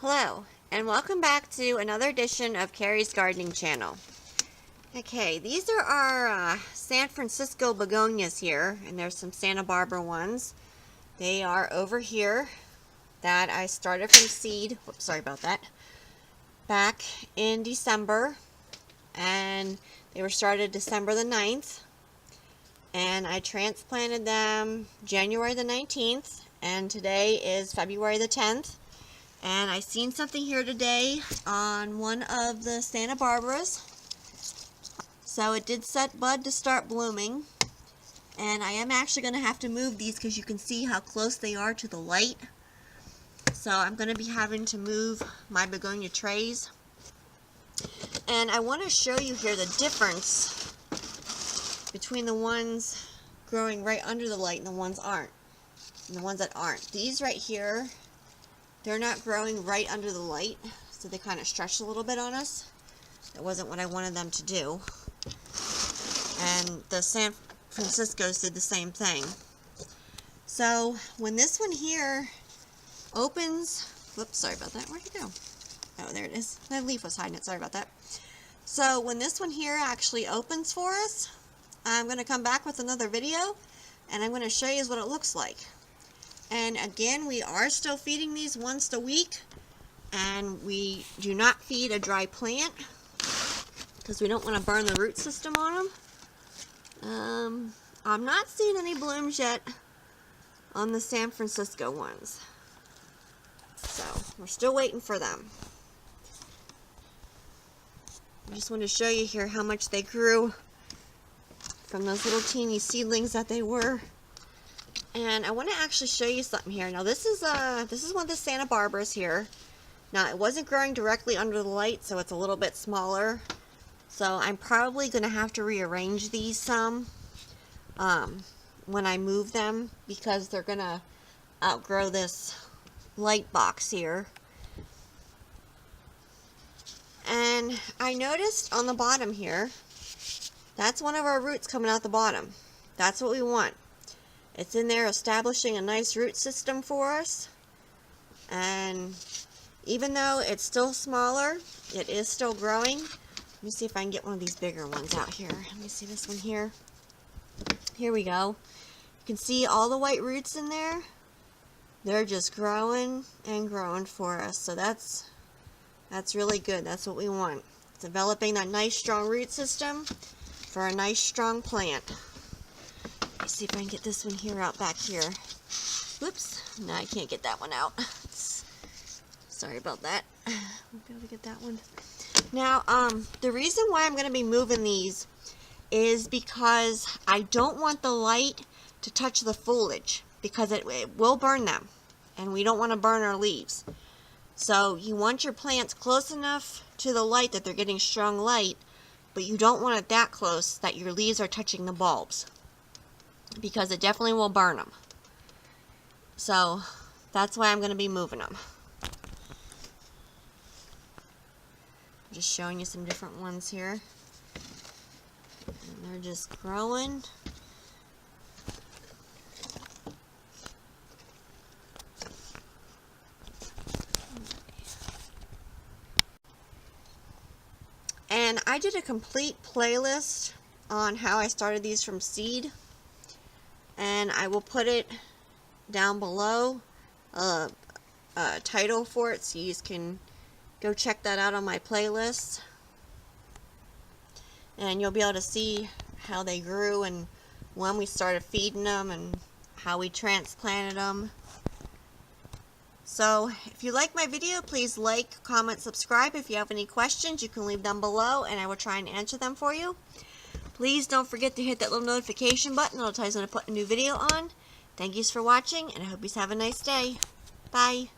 Hello, and welcome back to another edition of Carrie's Gardening Channel. Okay, these are our San Francisco begonias here, and there's some Santa Barbara ones. They are over here that I started from seed, whoops, sorry about that, back in December, and they were started December the 9th, and I transplanted them January the 19th, and today is February the 10th. And I seen something here today on one of the Santa Barbaras. So it did set bud to start blooming. And I am actually going to have to move these because you can see how close they are to the light. So I'm going to be having to move my begonia trays. And I want to show you here the difference between the ones growing right under the light and the ones aren't. And the ones that aren't. These right here, they're not growing right under the light, so they kind of stretch a little bit on us. That wasn't what I wanted them to do. And the San Franciscos did the same thing. So when this one here opens, whoops, sorry about that, where'd it go? Oh, there it is. That leaf was hiding it, sorry about that. So when this one here actually opens for us, I'm going to come back with another video, and I'm going to show you what it looks like. And again, we are still feeding these once a week, and we do not feed a dry plant because we don't want to burn the root system on them. I'm not seeing any blooms yet on the San Francisco ones, so we're still waiting for them. I just want to show you here how much they grew from those little teeny seedlings that they were. And I want to actually show you something here. Now this is one of the Santa Barbaras here. Now it wasn't growing directly under the light, so it's a little bit smaller. So I'm probably going to have to rearrange these some when I move them, because they're going to outgrow this light box here. And I noticed on the bottom here, that's one of our roots coming out the bottom. That's what we want. It's in there establishing a nice root system for us. And even though it's still smaller, it is still growing. Let me see if I can get one of these bigger ones out here. Let me see this one here. Here we go. You can see all the white roots in there. They're just growing and growing for us. So that's really good. That's what we want. Developing that nice strong root system for a nice strong plant. Let's see if I can get this one here out back here. Whoops. No, I can't get that one out. Sorry about that. Won't be able to get that one. Now, the reason why I'm going to be moving these is because I don't want the light to touch the foliage, because it will burn them, and we don't want to burn our leaves. So you want your plants close enough to the light that they're getting strong light, but you don't want it that close that your leaves are touching the bulbs, because it definitely will burn them. So that's why I'm going to be moving them. I'm just showing you some different ones here. And they're just growing. And I did a complete playlist on how I started these from seed. And I will put it down below, a title for it, so you can go check that out on my playlist. And you'll be able to see how they grew and when we started feeding them and how we transplanted them. So if you like my video, please like, comment, subscribe. If you have any questions, you can leave them below and I will try and answer them for you. Please don't forget to hit that little notification button. It'll tell you when I put a new video on. Thank you for watching, and I hope you have a nice day. Bye.